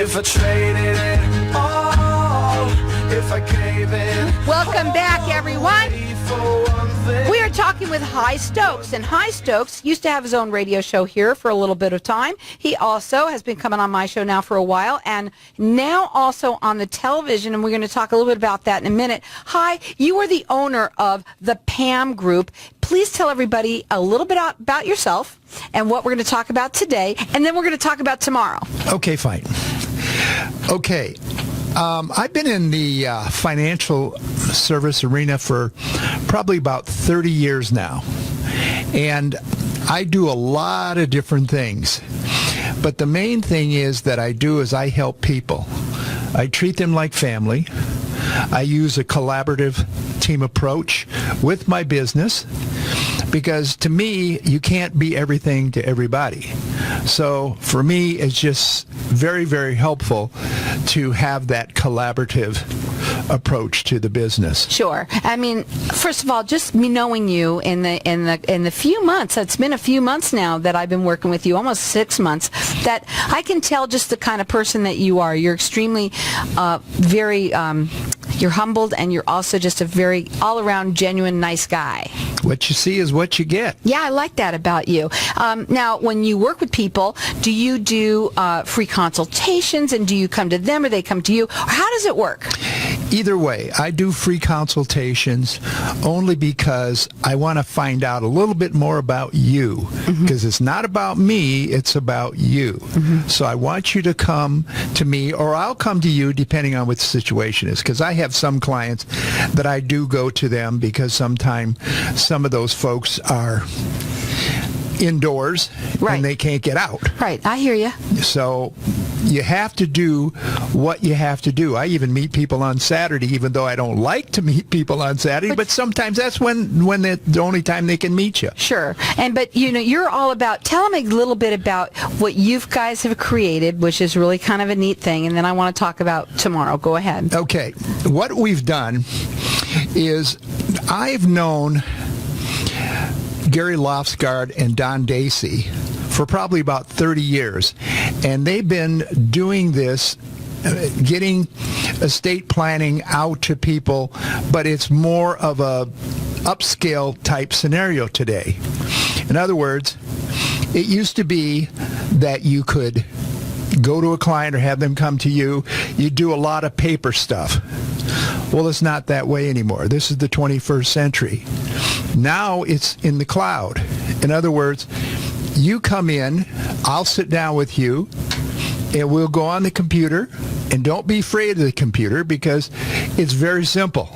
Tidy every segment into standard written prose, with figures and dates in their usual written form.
if I traded it all, if I gave it. Welcome back, everyone. We are talking with High Stokes, and High Stokes used to have his own radio show here for a little bit of time. He also has been coming on my show now for a while, and now also on the television, and we're going to talk a little bit about that in a minute. Hi, you are the owner of the Pam Group. Please tell everybody a little bit about yourself and what we're going to talk about today, and then we're going to talk about tomorrow. Okay, fine. Okay. I've been in the financial service arena for probably about 30 years now, and I do a lot of different things. But the main thing is that I help people. I treat them like family. I use a collaborative team approach with my business, because to me, you can't be everything to everybody. So for me, it's just very, very helpful to have that collaborative approach to the business. Sure. I mean, first of all, just me knowing you in the few months, it's been a few months now that I've been working with you, almost 6 months, that I can tell just the kind of person that you are. You're extremely you're humbled, and you're also just a very all-around, genuine, nice guy. What you see is what you get. Yeah, I like that about you. Now, when you work with people, do you do free consultations, and do you come to them, or they come to you? Or how does it work? Either way, I do free consultations only because I want to find out a little bit more about you, because it's not about me, it's about you. So I want you to come to me, or I'll come to you depending on what the situation is, because I have some clients that I do go to them because sometimes some of those folks are indoors and they can't get out. Right, I hear you. So you have to do what you have to do. I even meet people on Saturday, even though I don't like to meet people on Saturday, but sometimes that's when the only time they can meet you. Sure. But you're all about, tell them a little bit about what you guys have created, which is really kind of a neat thing, and then I want to talk about tomorrow. Go ahead. Okay. What we've done is I've known Gary Lofsgaard and Don Dacey for probably about 30 years, and they've been doing this, getting estate planning out to people, but it's more of a upscale type scenario today. In other words, it used to be that you could go to a client or have them come to you. You do a lot of paper stuff. Well, it's not that way anymore. This is the 21st century. Now it's in the cloud. In other words, you come in, I'll sit down with you, and we'll go on the computer. And don't be afraid of the computer, because it's very simple.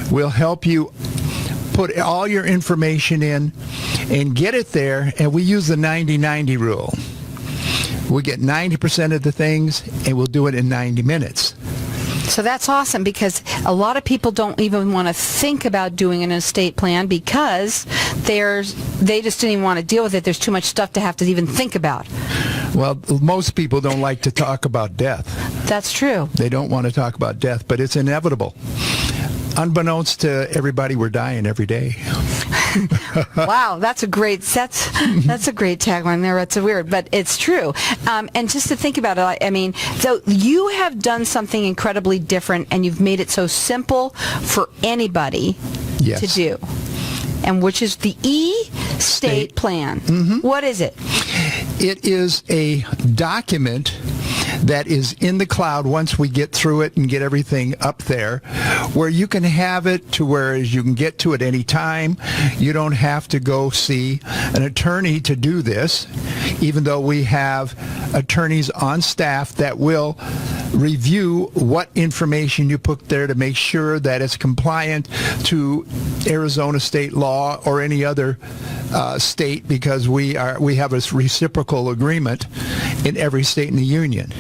We'll help you put all your information in and get it there, and we use the 90-90 rule. We get 90% of the things, and we'll do it in 90 minutes. So that's awesome, because a lot of people don't even want to think about doing an estate plan because they just didn't even want to deal with it. There's too much stuff to have to even think about. Well, most people don't like to talk about death. That's true. They don't want to talk about death, but it's inevitable. Unbeknownst to everybody, we're dying every day. Wow, that's a great tagline there. That's weird, but it's true. And just to think about it, I mean, so you have done something incredibly different, and you've made it so simple for anybody to do, and which is the estate plan. What is it? It is a document that is in the cloud once we get through it and get everything up there, where you can have it to where you can get to it any time. You don't have to go see an attorney to do this, even though we have attorneys on staff that will review what information you put there to make sure that it's compliant to Arizona state law or any other state, because we have a reciprocal agreement in every state in the union.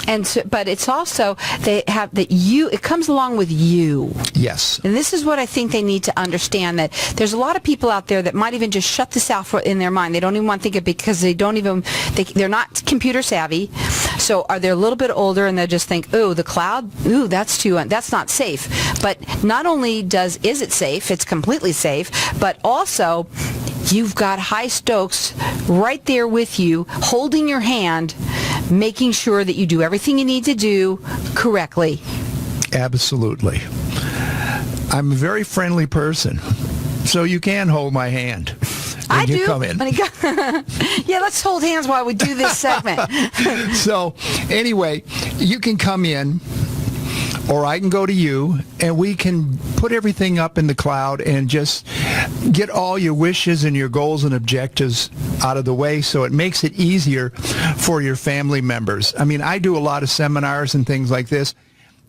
And so, but it's also it comes along with you. Yes. And this is what I think they need to understand, that there's a lot of people out there that might even just shut this out in their mind. They don't even want to think of it because they're not computer savvy. So they're a little bit older, and they just think, "Oh, the cloud, ooh, that's not safe." But not only is it safe, it's completely safe, but also you've got High Stokes right there with you, holding your hand, making sure that you do everything you need to do correctly. Absolutely. I'm a very friendly person, so you can hold my hand when I you do. come in. Yeah, let's hold hands while we do this segment. So anyway, you can come in, or I can go to you, and we can put everything up in the cloud and just get all your wishes and your goals and objectives out of the way, so it makes it easier for your family members. I mean, I do a lot of seminars and things like this,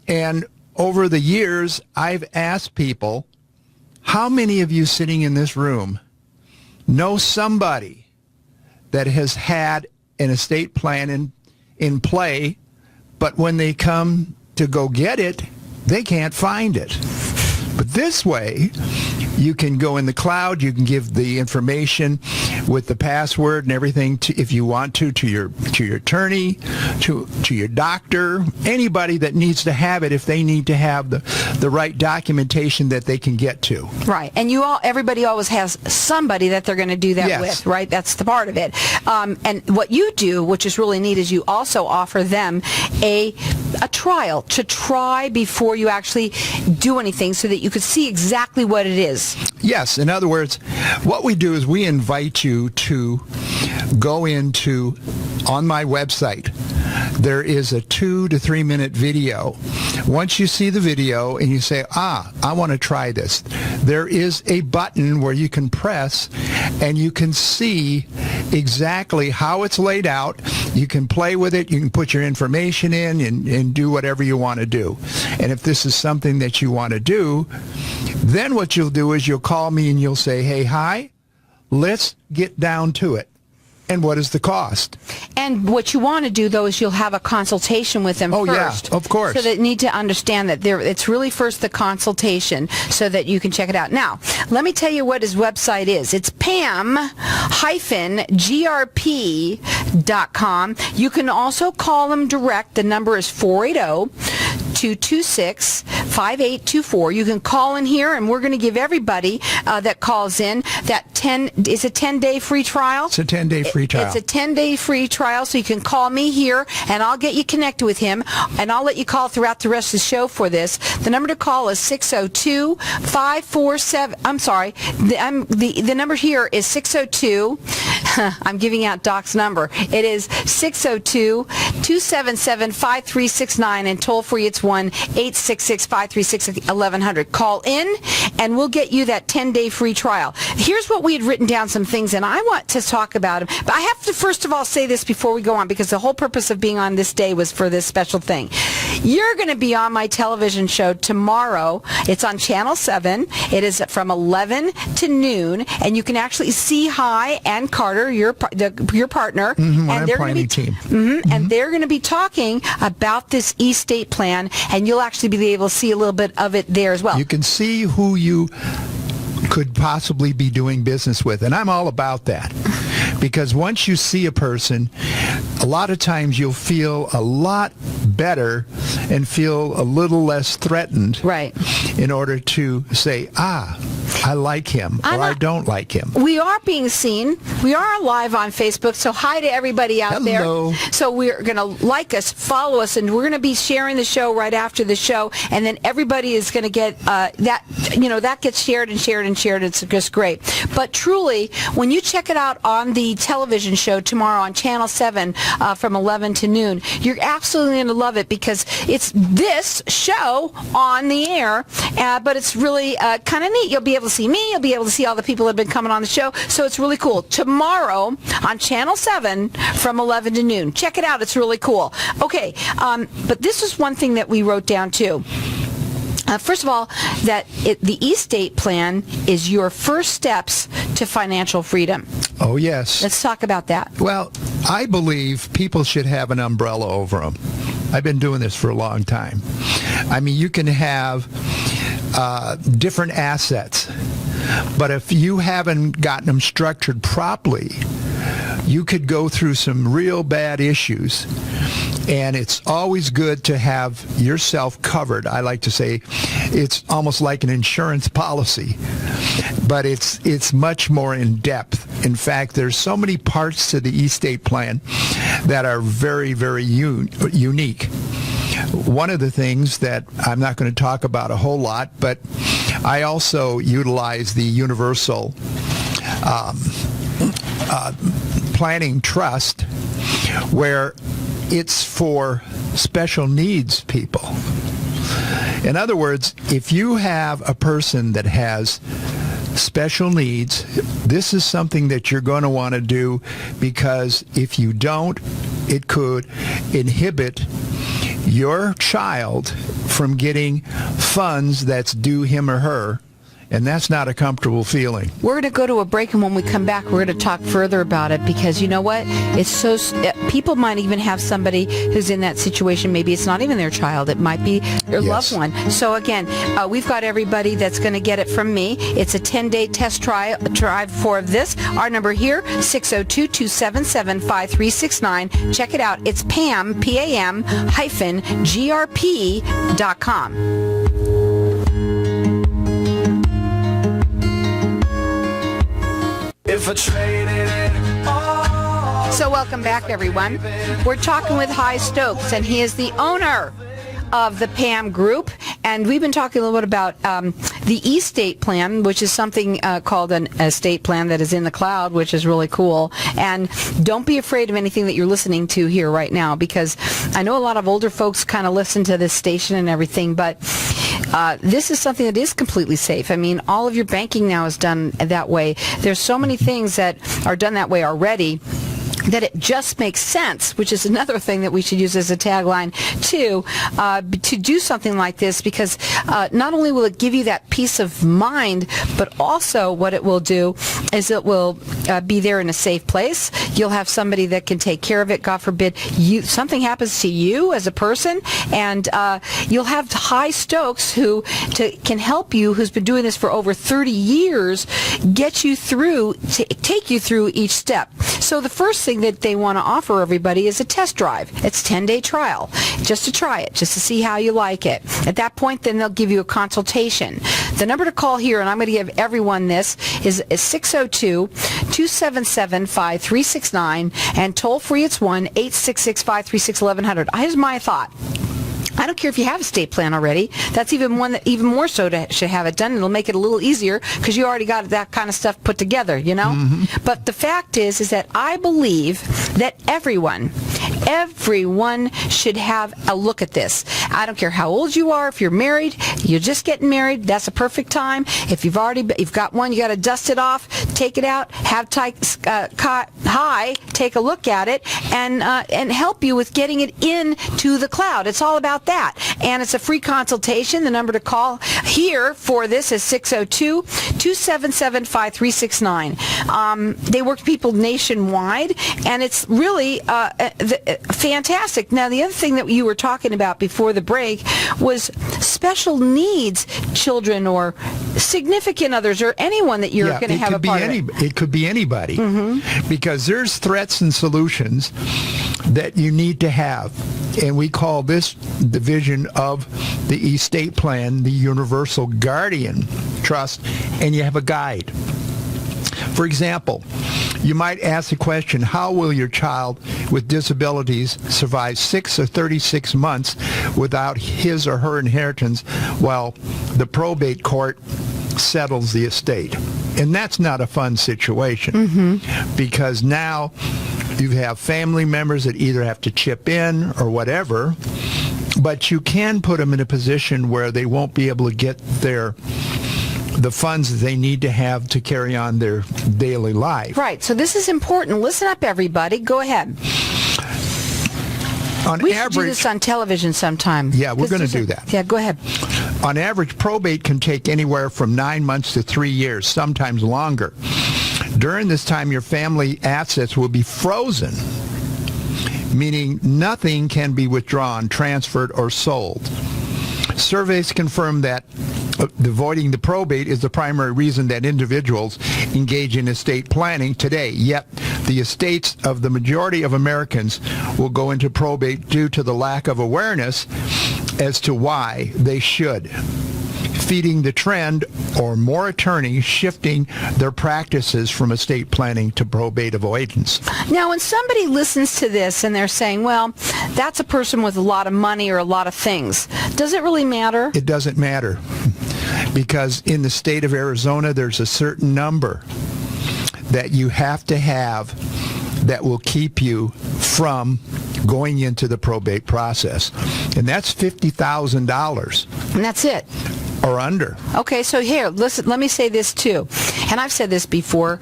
and over the years, I've asked people, how many of you sitting in this room know somebody that has had an estate plan in play, but when they come to go get it, they can't find it? But this way, you can go in the cloud, you can give the information with the password and everything, if you want to your attorney, to your doctor, anybody that needs to have it, if they need to have the right documentation that they can get to. Right. And everybody always has somebody that they're going to do that Yes. with, right? That's the part of it. And what you do, which is really neat, is you also offer them a trial to try before you actually do anything, so that you could see exactly what it is. Yes. In other words, what we do is we invite you to go on my website. There is a 2 to 3 minute video. Once you see the video and you say, I want to try this, there is a button where you can press and you can see exactly how it's laid out. You can play with it. You can put your information in and do whatever you want to do. And if this is something that you want to do, then what you'll do is you'll call me and you'll say, hey, hi, let's get down to it. And what is the cost? And what you want to do, though, is you'll have a consultation with them first. Yeah, of course. So they need to understand that it's really first the consultation, so that you can check it out. Now, let me tell you what his website is. It's pam-grp.com. You can also call him direct. The number is 480-226-5824. You can call in here, and we're going to give everybody that calls in that 10-day free trial. It's a 10-day free trial. It's a 10-day free trial, so you can call me here, and I'll get you connected with him, and I'll let you call throughout the rest of the show for this. The number to call is 602-547. I'm sorry. The number here is 602. I'm giving out Doc's number. It is 602-277-5369, and toll free it's 1-866-536-1100. Call in, and we'll get you that 10-day free trial. Here's what we had written down, some things, and I want to talk about them. But I have to first of all say this before we go on, because the whole purpose of being on this day was for this special thing. You're going to be on my television show tomorrow. It's on Channel 7. It is from 11 to noon, and you can actually see Hi and Carter, your partner, Mm-hmm, and they're going to be team. and they're going to be talking about this estate plan, and you'll actually be able to see a little bit of it there as well. You can see who you could possibly be doing business with, and I'm all about that, because once you see a person, a lot of times you'll feel a lot better and feel a little less threatened, Right. in order to say, I like him, or I don't like him. We are being seen. We are live on Facebook, so hi to everybody out Hello. there. So we're going to like us, follow us, and we're going to be sharing the show right after the show, and then everybody is going to get that gets shared and shared and shared. It's just great. But truly, when you check it out on the television show tomorrow on Channel 7 from 11 to noon, you're absolutely going to love it, because it's this show on the air, but it's really kind of neat. You'll be able to see me. You'll be able to see all the people that have been coming on the show. So it's really cool. Tomorrow on Channel 7 from 11 to noon. Check it out. It's really cool. Okay, but this is one thing that we wrote down too. First of all, the estate plan is your first steps to financial freedom. Oh, yes. Let's talk about that. Well, I believe people should have an umbrella over them. I've been doing this for a long time. I mean, you can have different assets, but if you haven't gotten them structured properly, you could go through some real bad issues. And it's always good to have yourself covered. I like to say it's almost like an insurance policy, but it's much more in depth. In fact, there's so many parts to the estate plan. that are very, very unique. One of the things that I'm not going to talk about a whole lot, but I also utilize the Universal Planning Trust, where it's for special needs people. In other words, if you have a person that has special needs, this is something that you're going to want to do, because if you don't, it could inhibit your child from getting funds that's due him or her, and that's not a comfortable feeling. We're going to go to a break, and when we come back, we're going to talk further about it, because you know what? It's so people might even have somebody who's in that situation. Maybe it's not even their child. It might be their loved one. So again, we've got everybody that's going to get it from me. It's a 10-day test drive for this. Our number here, 602-277-5369. Check it out. It's Pam, PAM-GRP.com. If I traded it all. So welcome back, everyone. We're talking with High Stokes, and he is the owner of the Pam Group, and we've been talking a little bit about the estate plan, which is something called an estate plan that is in the cloud, which is really cool. And don't be afraid of anything that you're listening to here right now, because I know a lot of older folks kind of listen to this station and everything, but this is something that is completely safe. I mean, all of your banking now is done that way. There's so many things that are done that way already, that it just makes sense, which is another thing that we should use as a tagline to do something like this, because not only will it give you that peace of mind, but also what it will do is it will be there in a safe place. You'll have somebody that can take care of it. God forbid something happens to you as a person, and you'll have High Stokes who can help you, who's been doing this for over 30 years, get you through, take you through each step. So the first thing that they want to offer everybody is a test drive. It's 10-day trial, just to try it, just to see how you like it. At that point, then they'll give you a consultation. The number to call here, and I'm going to give everyone this, is 602-277-5369, and toll free it's 1-866-536-1100. Here's my thought. I don't care if you have a estate plan already. That's even one that even more so should have it done. It'll make it a little easier, because you already got that kind of stuff put together, you know? Mm-hmm. But the fact is that I believe that everyone should have a look at this. I don't care how old you are. If you're married, you're just getting married, that's a perfect time. If you've got one, you got to dust it off, take it out, have High take a look at it, and help you with getting it into the cloud. It's all about that. And it's a free consultation. The number to call here for this is 602-277-5369. They work with people nationwide, and it's really fantastic. Now, the other thing that you were talking about before the break was special needs children or significant others, or anyone that you're going to have a part of it. It could be anybody, because there's threats and solutions that you need to have. And we call this division of the estate plan the Universal Guardian Trust, and you have a guide. For example, you might ask the question, how will your child with disabilities survive 6 or 36 months without his or her inheritance while the probate court settles the estate? And that's not a fun situation, because now you have family members that either have to chip in or whatever, but you can put them in a position where they won't be able to get the funds that they need to have to carry on their daily life. Right. So this is important. Listen up, everybody. Go ahead. We should do this on television sometime. Yeah, we're going to do that. Yeah, go ahead. On average, probate can take anywhere from 9 months to 3 years, sometimes longer. During this time, your family assets will be frozen, meaning nothing can be withdrawn, transferred, or sold. Surveys confirm that avoiding the probate is the primary reason that individuals engage in estate planning today. Yet, the estates of the majority of Americans will go into probate due to the lack of awareness as to why they should. feeding the trend, or more attorneys shifting their practices from estate planning to probate avoidance. Now, when somebody listens to this and they're saying, well, that's a person with a lot of money or a lot of things, does it really matter? It doesn't matter, because in the state of Arizona, there's a certain number that you have to have that will keep you from going into the probate process. And that's $50,000. And that's it. Or under. Okay, so here, listen, let me say this too, and I've said this before.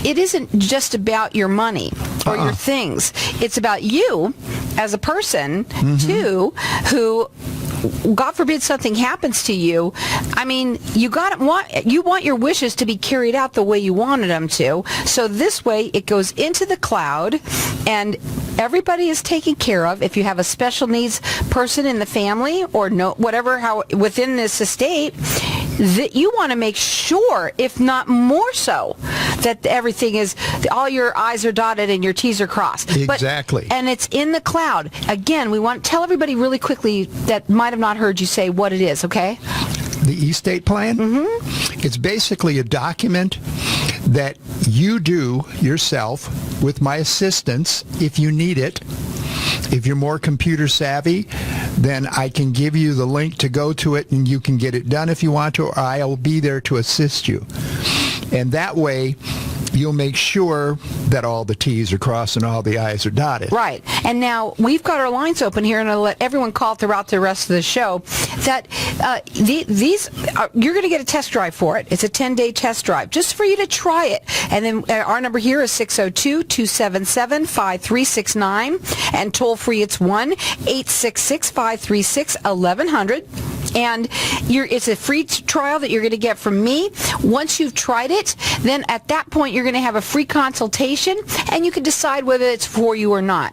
It isn't just about your money or your things. It's about you as a person, too, who, God forbid something happens to you. I mean, you want your wishes to be carried out the way you wanted them to. So this way, it goes into the cloud, and everybody is taken care of. If you have a special needs person in the family or how within this estate, that you want to make sure, if not more so, that everything is, all your I's are dotted and your T's are crossed. Exactly. And it's in the cloud. Again, we want to tell everybody really quickly that might have not heard you say what it is, okay? The estate plan? It's basically a document that you do yourself with my assistance if you need it. If you're more computer savvy, then I can give you the link to go to it and you can get it done if you want to, or I'll be there to assist you. And that way, you'll make sure that all the T's are crossed and all the I's are dotted. Right. And now we've got our lines open here, and I'll let everyone call throughout the rest of the show. That you're going to get a test drive for it. It's a 10-day test drive just for you to try it. And then our number here is 602-277-5369, and toll free it's 1-866-536-1100. And it's a free trial that you're going to get from me. Once you've tried it, then at that point you're going to have a free consultation, and you can decide whether it's for you or not.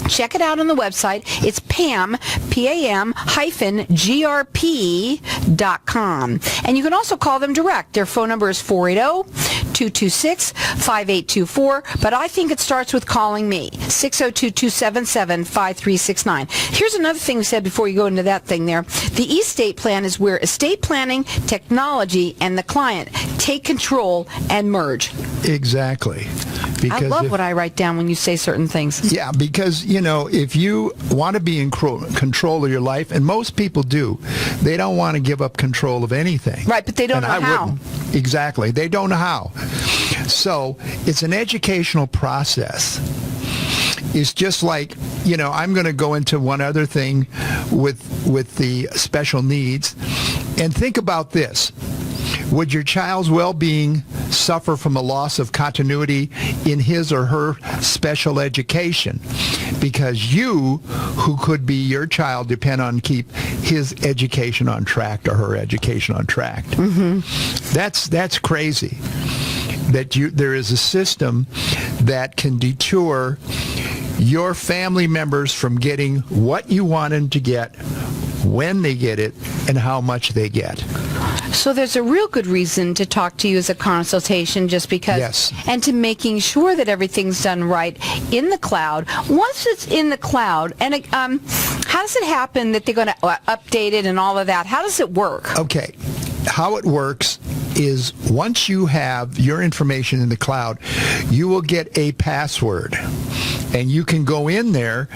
Check it out on the website. It's Pam, PAM-GRP.com. And you can also call them direct. Their phone number is 480-226-5824. But I think it starts with calling me, 602-277-5369. Here's another thing we said before you go into that thing there. The estate plan is where estate planning, technology, and the client take control and merge. Exactly. I love what I write down when you say certain things. Yeah, because, if you want to be in control of your life, and most people do, they don't want to give up control of anything. Right, but they don't know how. Wouldn't. Exactly. They don't know how. So it's an educational process. It's just like, I'm going to go into one other thing with the special needs. And think about this. Would your child's well-being suffer from a loss of continuity in his or her special education? Because you, who could be your child, depend on keep his education on track or her education on track. That's crazy. That there is a system that can detour your family members from getting what you want them to get, when they get it, and how much they get. So there's a real good reason to talk to you as a consultation, just because, yes, and to making sure that everything's done right in the cloud. Once it's in the cloud, and how does it happen that they're going to update it and all of that? How does it work? Okay. How it works is once you have your information in the cloud, you will get a password. And you can go in there,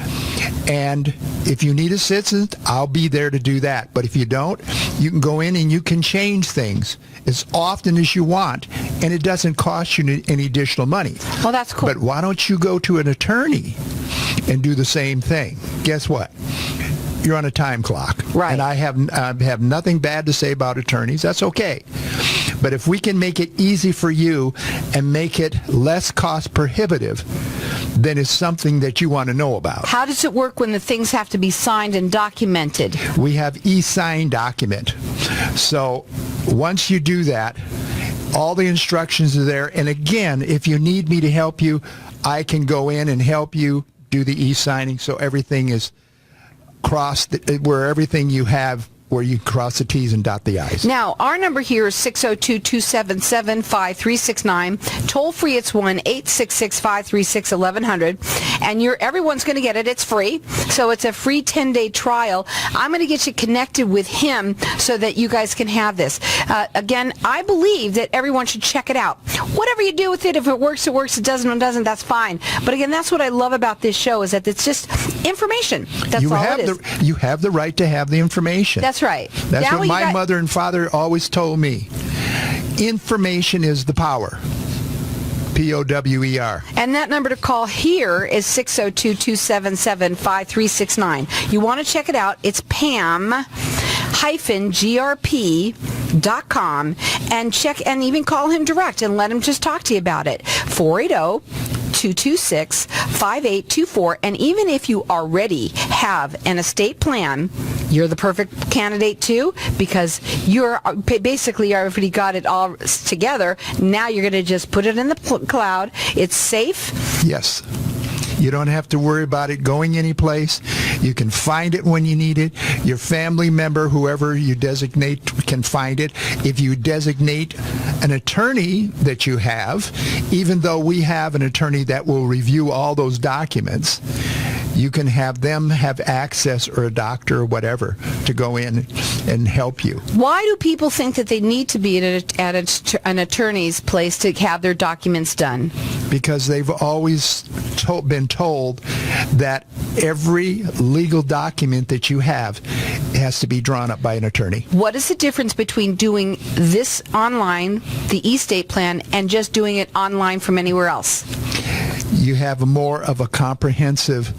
and if you need assistance, I'll be there to do that. But if you don't, you can go in and you can change things as often as you want, and it doesn't cost you any additional money. Well, that's cool. But why don't you go to an attorney and do the same thing? Guess what? You're on a time clock. Right. And I have nothing bad to say about attorneys. That's okay. But if we can make it easy for you and make it less cost prohibitive, then it's something that you want to know about. How does it work when the things have to be signed and documented? We have e-sign document. So once you do that, all the instructions are there. And again, if you need me to help you, I can go in and help you do the e-signing so everything is crossed, where everything you have where you cross the T's and dot the I's. Now, our number here is 602-277-5369. Toll free, it's 1-866-536-1100. And everyone's going to get it. It's free. So it's a free 10-day trial. I'm going to get you connected with him so that you guys can have this. Again, I believe that everyone should check it out. Whatever you do with it, if it works, it works. It doesn't, that's fine. But again, that's what I love about this show, is that it's just information. That's all it is. You have the right to have the information. That's right. That's what my mother and father always told me. Information is the power. POWER. And that number to call here is 602-277-5369. You want to check it out. It's Pam-GRP.com, and check and even call him direct and let him just talk to you about it. 480-226-5824. And even if you already have an estate plan, you're the perfect candidate too, because you're basically already got it all together. Now you're going to just put it in the cloud. It's safe. Yes. You don't have to worry about it going anyplace. You can find it when you need it. Your family member, whoever you designate, can find it. If you designate an attorney that you have, even though we have an attorney that will review all those documents, you can have them have access, or a doctor or whatever, to go in and help you. Why do people think that they need to be at an attorney's place to have their documents done? Because they've always been told that every legal document that you have has to be drawn up by an attorney. What is the difference between doing this online, the estate plan, and just doing it online from anywhere else? You have more of a comprehensive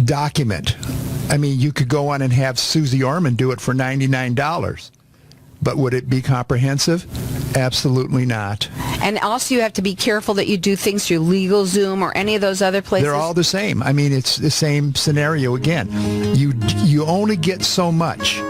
document. I mean, you could go on and have Susie Orman do it for $99. But would it be comprehensive? Absolutely not. And also you have to be careful that you do things through LegalZoom or any of those other places. They're all the same. I mean, it's the same scenario again. You only get so much.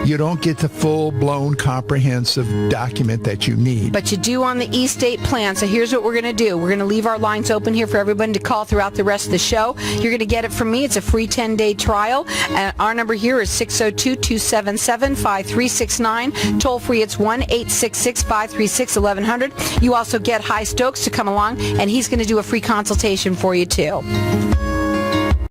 You don't get the full-blown comprehensive document that you need. But you do on the estate plan. So here's what we're going to do. We're going to leave our lines open here for everybody to call throughout the rest of the show. You're going to get it from me. It's a free 10-day trial. And our number here is 602-277-5369. Toll free, it's 1-866-536-1100. You also get High Stokes to come along, and he's going to do a free consultation for you too.